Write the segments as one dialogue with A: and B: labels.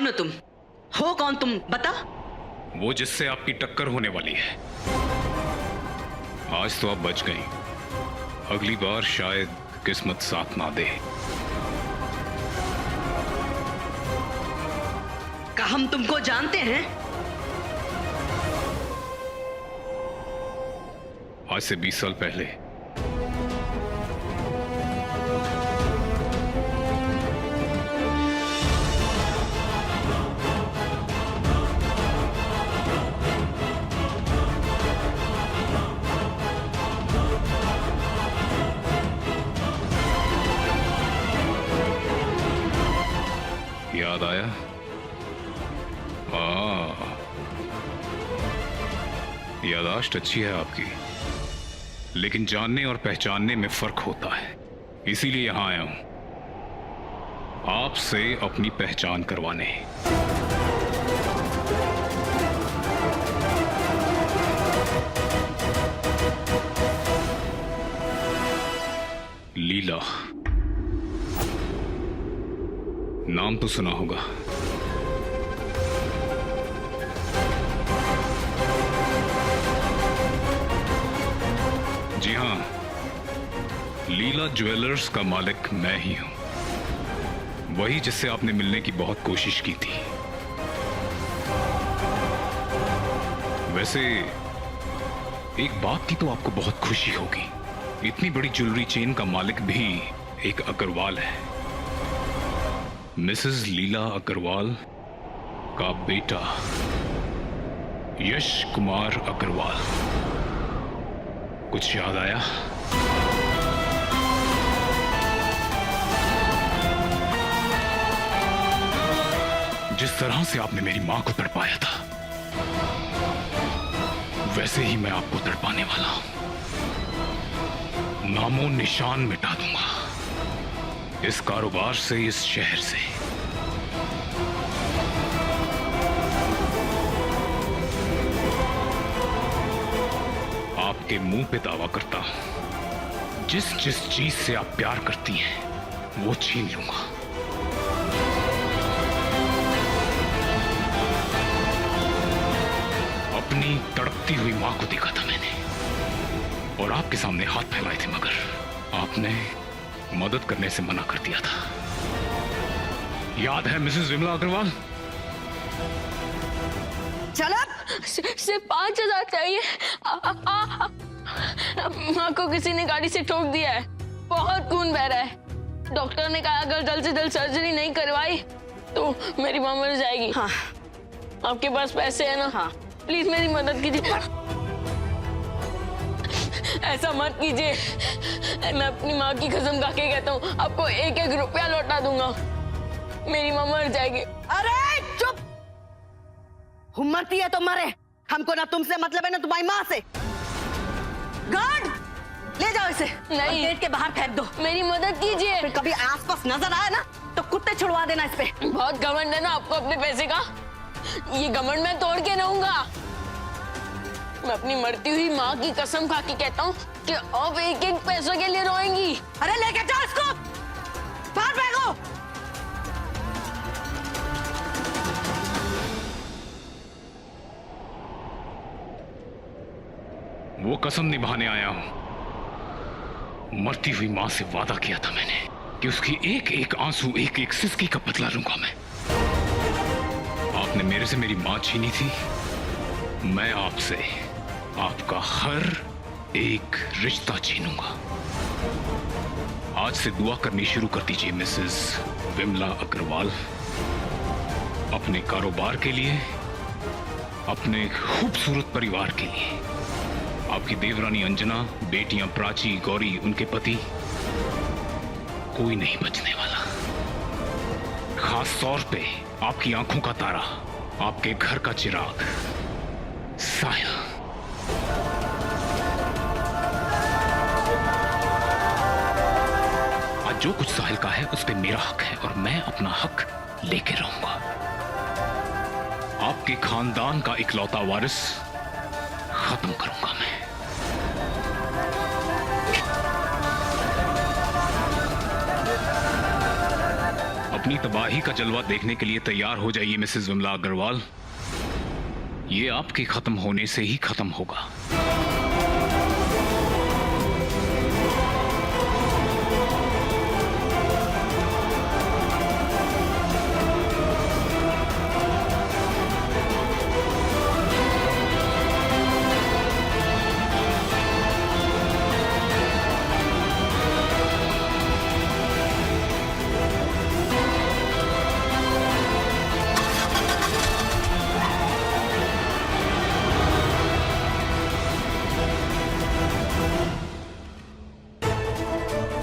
A: कौन हो तुम? हो कौन तुम, बता।
B: वो जिससे आपकी टक्कर होने वाली है। आज तो आप बच गई, अगली बार शायद किस्मत साथ ना दे।
A: क्या हम तुमको जानते हैं?
B: आज से 20 साल पहले याद आया? यादाश्त अच्छी है आपकी, लेकिन जानने और पहचानने में फर्क होता है। इसीलिए यहां आया हूं आपसे अपनी पहचान करवाने। लीला, नाम तो सुना होगा। जी हां, लीला ज्वेलर्स का मालिक मैं ही हूं, वही जिससे आपने मिलने की बहुत कोशिश की थी। वैसे एक बात की तो आपको बहुत खुशी होगी, इतनी बड़ी ज्वेलरी चेन का मालिक भी एक अग्रवाल है। मिसेस लीला अग्रवाल का बेटा यश कुमार अग्रवाल। कुछ याद आया? जिस तरह से आपने मेरी मां को तड़पाया था, वैसे ही मैं आपको तड़पाने वाला हूं। नामो निशान मिटा दूंगा इस कारोबार से, इस शहर से। आपके मुंह पे दावा करता हूं, जिस जिस चीज से आप प्यार करती हैं वो छीन लूंगा। अपनी तड़पती हुई मां को देखा था मैंने, और आपके सामने हाथ फैलाए थे, मगर आपने मदद करने से मना कर दिया था। याद है मिसेस विमला अग्रवाल?
A: चलो,
C: सिर्फ 5,000 चाहिए। माँ को किसी ने गाड़ी से ठोक दिया है, बहुत खून बह रहा है। डॉक्टर ने कहा अगर जल्द से जल्द सर्जरी नहीं करवाई तो मेरी माँ मर जाएगी।
A: हाँ।
C: आपके पास पैसे है ना?
A: हाँ।
C: प्लीज मेरी मदद कीजिए। ऐसा मत कीजिए, मैं अपनी माँ की कसम खा के कहता हूँ, आपको 1-1 रुपया लौटा दूंगा। मेरी माँ मर जाएगी।
A: अरे चुप, हिम्मत ही है तो मरे। हमको ना तुमसे मतलब है ना तुम्हारी माँ से। गार्ड, ले जाओ इसे।
C: नहीं,
A: गेट के बाहर फेंक दो।
C: मेरी मदद कीजिए।
A: फिर कभी आसपास नजर आए ना तो कुत्ते छुड़वा देना इस पे।
C: बहुत घमंड है ना आपको अपने पैसे का, ये घमंड मैं तोड़ के रहूंगा। मैं अपनी मरती हुई माँ की कसम खा के कहता हूँ कि अब 1-1 पैसों के लिए रोएंगी।
A: अरे लेके जाओ इसको, बाहर फेंको।
B: वो कसम निभाने आया हूं। मरती हुई मां से वादा किया था मैंने कि उसकी 1-1 आंसू, 1-1 सिसकी का बदला लूंगा मैं। आपने मेरे से मेरी मां छीनी थी, मैं आपसे आपका हर एक रिश्ता छीनूंगा। आज से दुआ करनी शुरू कर दीजिए मिसेस विमला अग्रवाल, अपने कारोबार के लिए, अपने खूबसूरत परिवार के लिए। आपकी देवरानी अंजना, बेटियां प्राची, गौरी, उनके पति, कोई नहीं बचने वाला। खास तौर पे आपकी आंखों का तारा, आपके घर का चिराग साहिल। आज जो कुछ साहिल का है उस पे मेरा हक है, और मैं अपना हक लेके रहूंगा। आपके खानदान का इकलौता वारिस खत्म करूंगा मैं। अपनी तबाही का जलवा देखने के लिए तैयार हो जाइए मिसेस विमला अग्रवाल। ये आपके खत्म होने से ही खत्म होगा।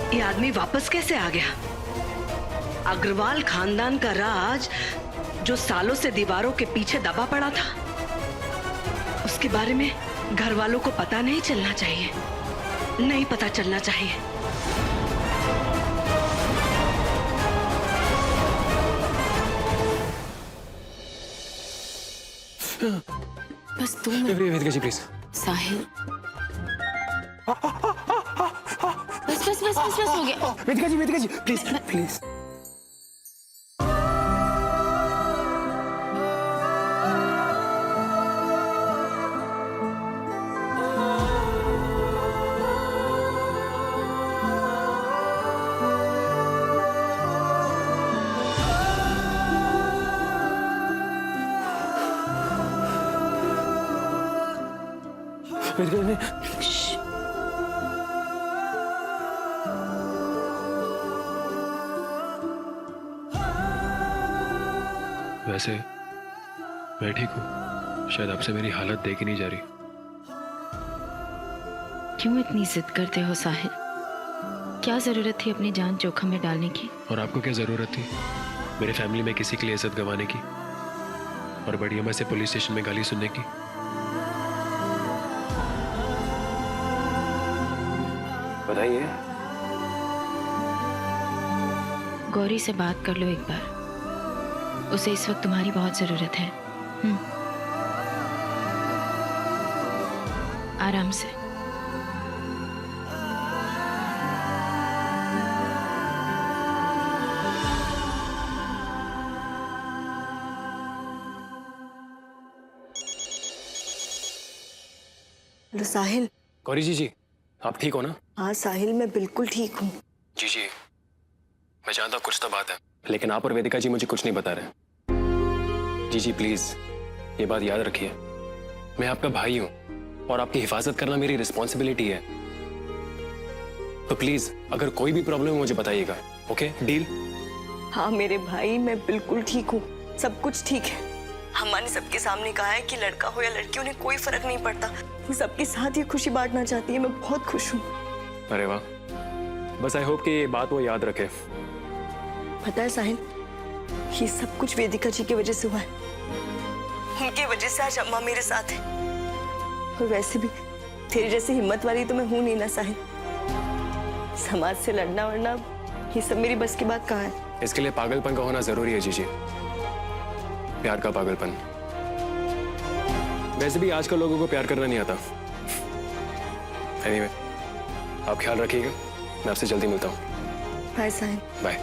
A: ये आदमी वापस कैसे आ गया? अग्रवाल खानदान का राज जो सालों से दीवारों के पीछे दबा पड़ा था, उसके बारे में घर वालों को पता नहीं चलना चाहिए, नहीं पता चलना चाहिए।
C: बस 2 मिनट
D: वेदिका जी प्लीज।
C: साहिल, बस हो गया।
D: वेदिका जी प्लीज प्लीज। वेदिका जी वैसे मैं ठीक हूँ, शायद आपसे मेरी हालत देखी नहीं जा रही।
E: क्यों इतनी जिद करते हो साहिल? क्या जरूरत थी अपनी जान जोखिम में डालने की?
D: और आपको क्या जरूरत थी मेरे फैमिली में किसी के लिए इज्जत गंवाने की और बड़ी अम्मा से पुलिस स्टेशन में गाली सुनने की? बताइए।
E: गौरी से बात कर लो एक बार, उसे इस वक्त तुम्हारी बहुत जरूरत है। आराम से।
F: हेलो साहिल।
D: गौरी जी आप ठीक हो ना?
F: हाँ साहिल, मैं बिल्कुल ठीक हूँ।
D: जी मैं जानता हूँ कुछ तो बात है, लेकिन आप और वेदिका जी मुझे कुछ नहीं बता रहे। जी प्लीज ये बात याद रखिए, मैं आपका भाई हूं और आपकी हिफाजत करना मेरी रिस्पॉन्सिबिलिटी है। तो प्लीज अगर कोई भी प्रॉब्लम है मुझे बताइएगा। Okay deal?
F: हाँ मेरे भाई, मैं बिल्कुल ठीक हूँ, सब कुछ ठीक है। अम्मा ने सबके सामने कहा है कि लड़का हो या लड़की, उन्हें कोई फर्क नहीं पड़ता। वो सबके साथ ये खुशी बांटना चाहती है। मैं बहुत खुश हूँ।
D: अरे वाह, बस आई होप कि ये बात वो याद रखे।
F: पता है साहिल, ये सब कुछ वेदिका जी की वजह से हुआ है। उनकी वजह से आज अम्मा मेरे साथ है। और वैसे भी तेरी जैसी हिम्मत वाली तो मैं हूं नहीं ना साहिल। समाज से लड़ना वरना ये सब मेरी बस की बात कहाँ है।
D: इसके लिए पागलपन का होना जरूरी है जी। प्यार का पागलपन। वैसे भी आजकल लोगों को प्यार करना नहीं आता। एनीवे, आप ख्याल रखिएगा, मैं आपसे जल्दी मिलता हूँ।
F: बाय साहिल।
D: बाय।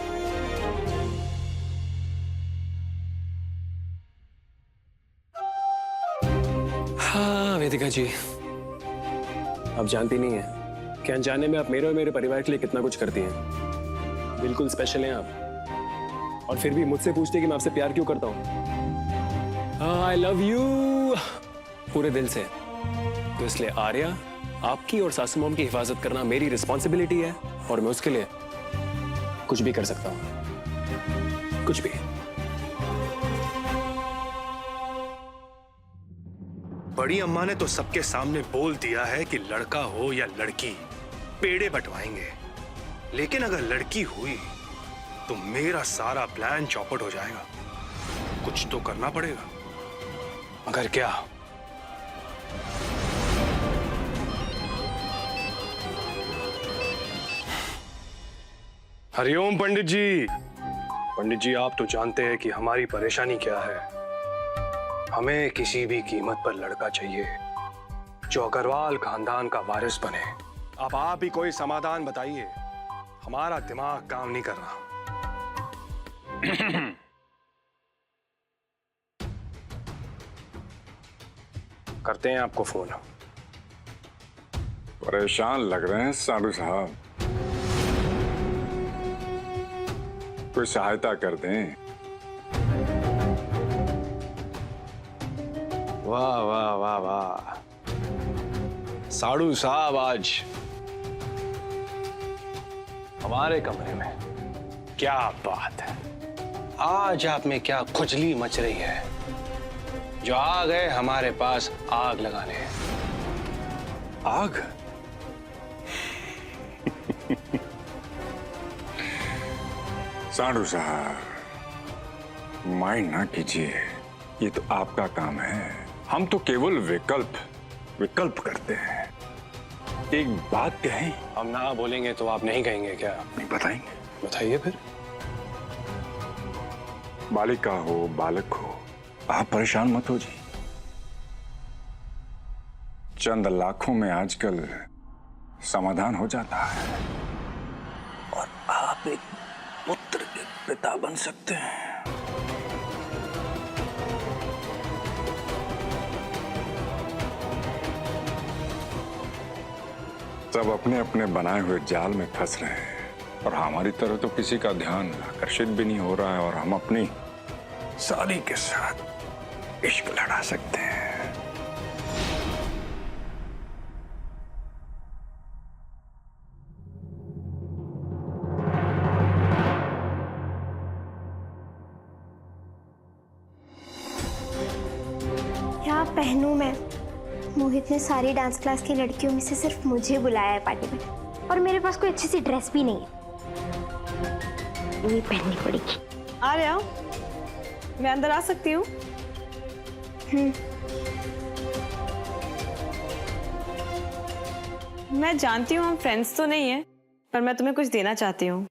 D: हाँ वेदिका जी, आप जानती नहीं है कि अनजाने में आप मेरे और मेरे परिवार के लिए कितना कुछ करती हैं। बिल्कुल स्पेशल हैं आप, और फिर भी मुझसे पूछते कि मैं आपसे प्यार क्यों करता हूँ। आई लव यू पूरे दिल से। तो इसलिए आर्या, आपकी और सासू मॉम की हिफाजत करना मेरी रिस्पॉन्सिबिलिटी है और मैं उसके लिए कुछ भी कर सकता हूँ, कुछ भी।
G: बड़ी अम्मा ने तो सबके सामने बोल दिया है कि लड़का हो या लड़की पेड़े बंटवाएंगे, लेकिन अगर लड़की हुई तो मेरा सारा प्लान चौपट हो जाएगा। कुछ तो करना पड़ेगा, मगर क्या? हरिओम पंडित जी। पंडित जी, आप तो जानते हैं कि हमारी परेशानी क्या है। हमें किसी भी कीमत पर लड़का चाहिए जो अग्रवाल खानदान का वारिस बने। अब आप ही कोई समाधान बताइए, हमारा दिमाग काम नहीं कर रहा।
D: करते हैं आपको फोन।
H: परेशान लग रहे हैं साधु साहब, कोई सहायता कर दें।
D: वाह वाह वाह वाह, साड़ू साहब आज हमारे कमरे में, क्या बात है। आज आप में क्या खुजली मच रही है, जो आ गए हमारे पास आग लगाने।
H: आग? साधु साहब माइंड ना कीजिए, ये तो आपका काम है। हम तो केवल विकल्प करते हैं। एक बात कहें?
D: हम ना बोलेंगे तो आप नहीं कहेंगे क्या?
H: नहीं बताएंगे।
D: बताइए फिर।
H: बालिका हो बालक हो, आप परेशान मत हो जी। चंद लाखों में आजकल समाधान हो जाता है और आप एक पुत्र के पिता बन सकते हैं। सब अपने अपने बनाए हुए जाल में फंस रहे हैं और हमारी तरह तो किसी का ध्यान आकर्षित भी नहीं हो रहा है, और हम अपनी साली के साथ इश्क लड़ा सकते हैं।
I: क्या पहनूं मैं? मोहित ने सारी डांस क्लास की लड़कियों में से सिर्फ मुझे बुलाया है पार्टी में, और मेरे पास कोई अच्छी सी ड्रेस भी नहीं है। ये पहननी पड़ेगी।
J: आ रहे हो? मैं अंदर आ सकती हूँ? मैं जानती हूँ हम फ्रेंड्स तो नहीं है, पर मैं तुम्हें कुछ देना चाहती हूँ।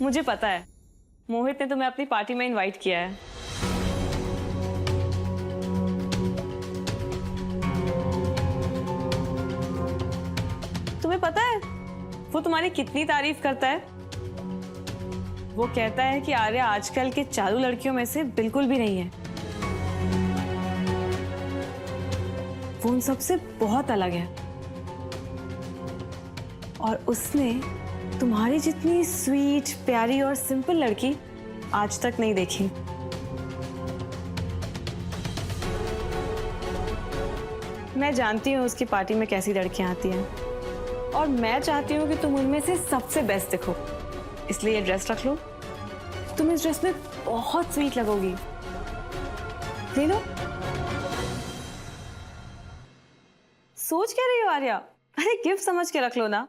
J: मुझे पता है मोहित ने तुम्हें अपनी पार्टी में इनवाइट किया है। तुम्हें पता है वो तुम्हारी कितनी तारीफ करता है? वो कहता है कि आर्या आजकल के चालू लड़कियों में से बिल्कुल भी नहीं है, वो उन सबसे बहुत अलग है, और उसने तुम्हारी जितनी स्वीट, प्यारी और सिंपल लड़की आज तक नहीं देखी। मैं जानती हूँ उसकी पार्टी में कैसी लड़कियां आती हैं, और मैं चाहती हूँ कि तुम उनमें से सबसे बेस्ट दिखो, इसलिए ये ड्रेस रख लो। तुम इस ड्रेस में बहुत स्वीट लगोगी। ले लो। सोच क्या रही हो आर्या? अरे गिफ्ट समझ के रख लो ना।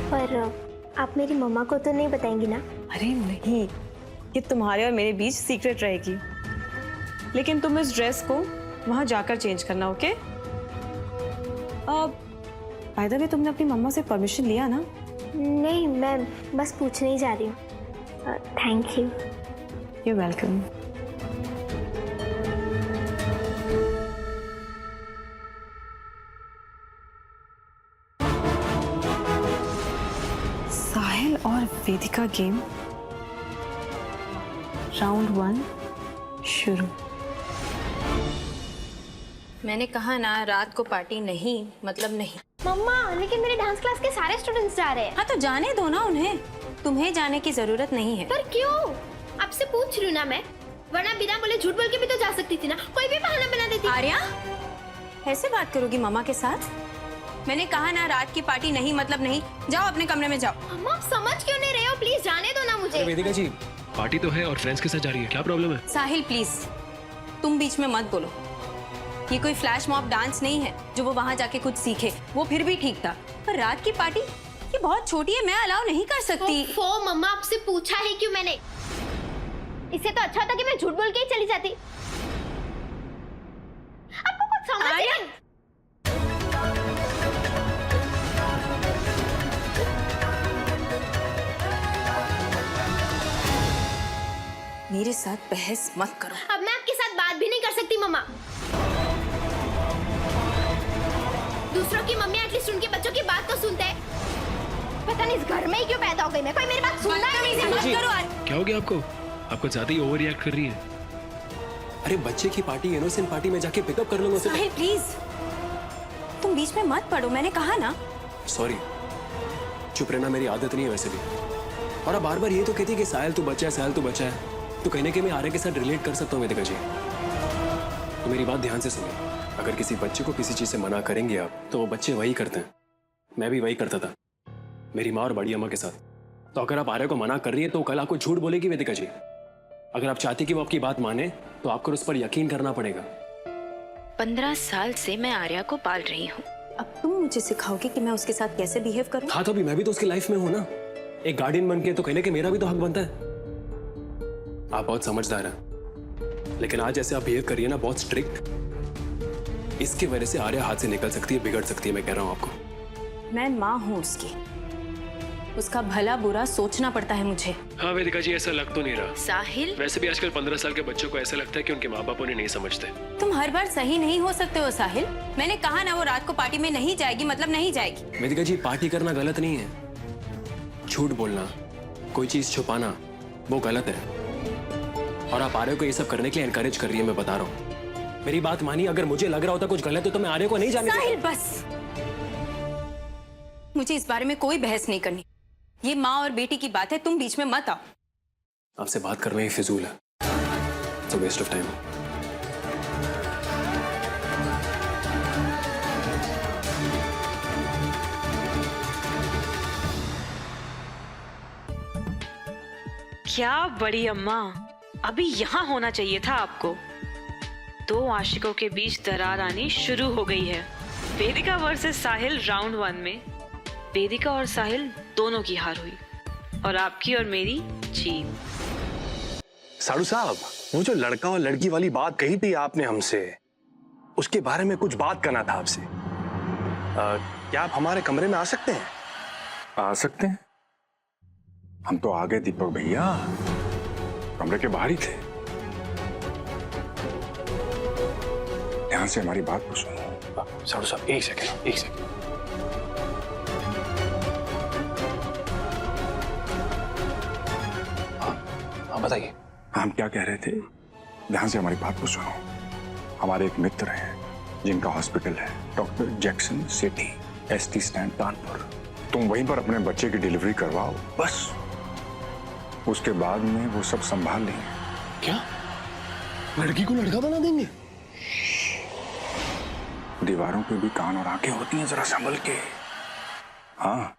I: पर आप मेरी मम्मा को तो नहीं बताएंगी ना?
J: अरे नहीं, ये तुम्हारे और मेरे बीच सीक्रेट रहेगी, लेकिन तुम इस ड्रेस को वहां जाकर चेंज करना, ओके? बाय द वे, तुमने अपनी मम्मा से परमिशन लिया ना?
I: नहीं, मैं बस पूछने ही जा रही हूँ। Thank you.
J: You welcome. Sahil और वेदिका गेम, राउंड 1 शुरू।
E: मैंने कहा ना, रात को पार्टी नहीं मतलब नहीं।
I: मम्मा, लेकिन मेरे डांस क्लास के सारे स्टूडेंट्स जा रहे हैं।
E: हाँ तो जाने दो ना उन्हें, तुम्हें जाने की जरूरत नहीं है।
I: पर क्यों? आपसे पूछ रही हूँ ना मैं, वरना बिना बोले झूठ बोल के भी तो जा सकती थी ना, कोई भी बहाना बना देती।
E: आर्या, ऐसे बात करोगी मम्मा के साथ? मैंने कहा ना, रात की पार्टी नहीं मतलब नहीं। जाओ अपने कमरे में जाओ।
I: मम्मा, आप समझ क्यों नहीं रहे हो? प्लीज जाने दो ना मुझे।
D: वेदिका जी, पार्टी तो है और फ्रेंड्स के साथ जा रही है, क्या प्रॉब्लम है?
E: साहिल प्लीज, तुम बीच में मत बोलो। ये कोई फ्लैश मॉब डांस नहीं है जो वो वहां जाके कुछ सीखे, वो फिर भी ठीक था, पर रात की पार्टी ये बहुत छोटी है, मैं अलाउ नहीं कर सकती।
I: मम्मा, आपसे पूछा है क्यों मैंने? इससे तो अच्छा था कि मैं झूठ बोल के ही चली जाती। आपको कुछ समझ नहीं।
E: मेरे साथ बहस मत करो।
I: अब मैं आपके साथ बात भी नहीं कर सकती मम्मा। दूसरों की मम्मी एटलीस्ट उनके बच्चों की बात तो सुनते हैं। पता नहीं इस घर में ही क्यों पैदा हो गई मैं, कोई मेरी बात सुनता ही नहीं।
E: मत करो आज।
D: क्या हो गया आपको? आपको ज्यादा ही ओवर रिएक्ट कर रही है। अरे बच्चे की पार्टी, इनोसेंट पार्टी में जाके पिकअप कर लूंगा उसे।
E: साहिल प्लीज, तुम बीच में मत पड़ो, मैंने कहा ना।
D: सॉरी, चुप रहना मेरी आदत नहीं है वैसे भी। और अब बार बार ये तो कहती है कि साहिल तू बच्चा है, साहिल तू बच्चा है। तो कहने के मैं आर्य के साथ रिलेट कर सकता हूँ वेदिका जी। तो मेरी बात ध्यान से सुनिए, अगर किसी बच्चे को किसी चीज से मना करेंगे आप, तो वो बच्चे वही करते हैं। मैं भी वही करता था मेरी माँ और बड़ी अम्मा के साथ। तो अगर आप आर्य को मना कर रही है तो कल आपको झूठ बोलेगी वेदिका जी। अगर आप चाहती कि वो आपकी बात माने तो आपको उस पर यकीन करना पड़ेगा।
E: 15 साल से मैं आर्या को पाल रही हूँ, अब तुम मुझे सिखाओगे कि मैं उसके साथ कैसे बिहेव करूँ?
D: हाँ तो अभी मैं भी तो उसकी लाइफ में हूँ ना, एक गार्डियन बन के। तो कहने के मेरा भी तो हक बनता है। आप बहुत समझदार हैं, लेकिन आज ऐसे आप बिहेव करिए ना, बहुत स्ट्रिक्ट, इसकी वजह से आर्या हाथ से निकल सकती है, बिगड़ सकती है। मैं कह रहा हूँ आपको।
E: मैं माँ हूँ उसकी, उसका भला बुरा सोचना पड़ता है मुझे।
D: हाँ वेदिका जी, ऐसा लग तो नहीं रहा।
E: साहिल,
D: वैसे भी आजकल 15 साल के बच्चों को ऐसा लगता है कि उनके माँ बाप उन्हें नहीं समझते।
E: तुम हर बार सही नहीं हो सकते हो साहिल। मैंने कहा ना वो रात को पार्टी में नहीं जाएगी, मतलब नहीं जाएगी।
D: वेदिका जी, पार्टी करना गलत नहीं है, झूठ बोलना, कोई चीज छुपाना, वो गलत है। और आप आर्य को ये सब करने के लिए एनकरेज कर रही है, मैं बता रहा हूँ। मेरी बात मानिए, अगर मुझे लग रहा होता कुछ गलत है तो मैं आर्य को नहीं जाने देता।
E: साहिल बस, मुझे इस बारे में कोई बहस नहीं करनी। ये माँ और बेटी की बात है, तुम बीच में मत आओ।
D: आपसे बात करना ही फिजूल है, it's a waste of time.
K: क्या बड़ी अम्मा, अभी यहाँ होना चाहिए था आपको। दो आशिकों के बीच दरार आनी शुरू हो गई है। वेदिका वर्सेस साहिल राउंड 1 में वेदिका और साहिल दोनों की हार हुई और आपकी और मेरी जीत।
G: साड़ू साहब, वो जो लड़का और लड़की वाली बात कही थी आपने हमसे, उसके बारे में कुछ बात करना था आपसे। क्या आप हमारे कमरे में आ सकते हैं?
H: आ सकते हैं। हम तो आ गए दीपक भैया, कमरे के बाहर ही थे। ध्यान से हमारी बात को सुनो।
G: साड़ू साहब, एक सेकेंड, एक सेकेंड। हाँ बताइए।
H: हम क्या कह रहे थे, ध्यान से हमारी बात को सुनो। हमारे एक मित्र हैं जिनका हॉस्पिटल है, doctor Jackson city, ST stand Kanpur. तुम वहीं पर अपने बच्चे की डिलीवरी करवाओ, बस उसके बाद में वो सब संभाल लेंगे।
G: क्या लड़की को लड़का बना देंगे?
H: दीवारों पे भी कान और आंखें होती हैं, जरा संभल के। हाँ,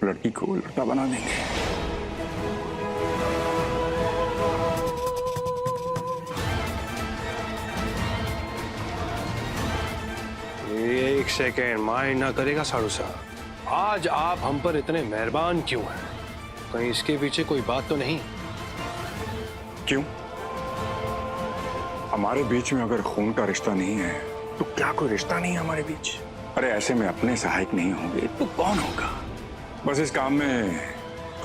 H: लड़की को लड़का बना देंगे।
G: एक सेकेंड, माइंड ना करेगा साड़ू साहब। आज आप हम पर इतने मेहरबान क्यों हैं? कहीं इसके पीछे कोई बात तो नहीं?
H: क्यों? हमारे बीच में अगर खून का रिश्ता नहीं है तो क्या कोई रिश्ता नहीं है हमारे बीच? अरे ऐसे में अपने सहायक नहीं होंगे तो कौन होगा? बस इस काम में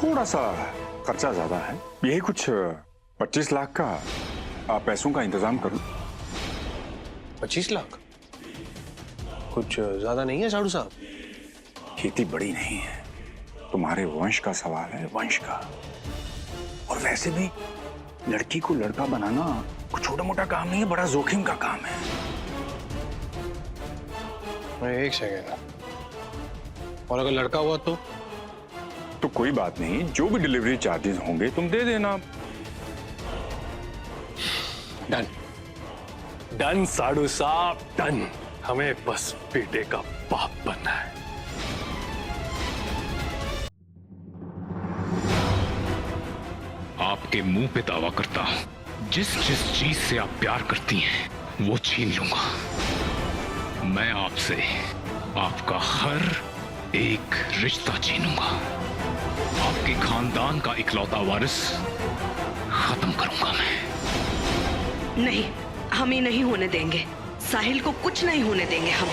H: थोड़ा सा खर्चा ज्यादा है, यही कुछ 25 लाख का पैसों का इंतजाम करूं।
G: 25 लाख कुछ ज्यादा नहीं है साड़ू साहब?
H: खेती बड़ी नहीं है, तुम्हारे वंश का सवाल है, वंश का। और वैसे भी लड़की को लड़का बनाना कोई छोटा मोटा काम नहीं है, बड़ा जोखिम का काम है।
G: एक सेकेंड, और अगर लड़का हुआ तो
H: कोई बात नहीं, जो भी डिलीवरी चार्जेस होंगे तुम दे देना।
G: डन डन साड़ू साहब, डन। हमें बस बेटे का बाप बनना है।
B: आपके मुंह पे दावा करता हूं, जिस जिस चीज से आप प्यार करती हैं वो छीन लूंगा। मैं आपसे आपका हर एक रिश्ता छीनूंगा। आपके खानदान का इकलौता वारिस खत्म करूंगा मैं।
A: नहीं, हम ही नहीं होने देंगे। साहिल को कुछ नहीं होने देंगे हम।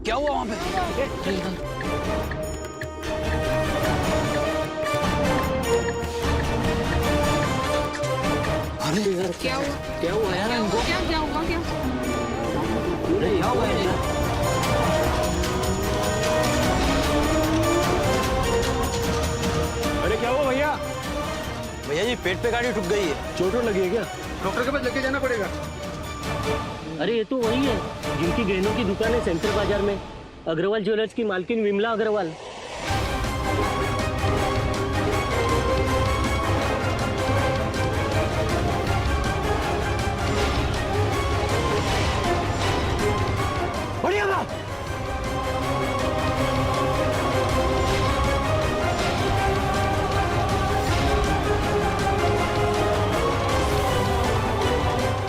L: क्या हुआ वहां पे? अरे यार क्या हुआ यार इनको?
C: क्या हुआ क्या?
L: अरे क्या हुआ यार?
D: अरे क्या हुआ भैया?
L: भैया जी पेट पे गाड़ी ठुक गई है।
D: चोट वोट लगी है क्या?
G: डॉक्टर के पास लेके जाना पड़ेगा।
M: अरे ये तो वही है जिनकी गहनों की दुकान है सेंट्रल बाजार में, अग्रवाल ज्वेलर्स की मालकिन विमला अग्रवाल।
L: बढ़िया बात।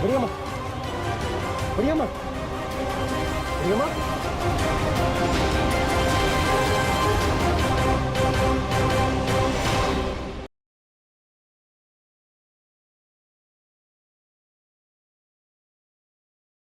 D: बढ़िया माँ, बढ़िया माँ, बढ़िया माँ।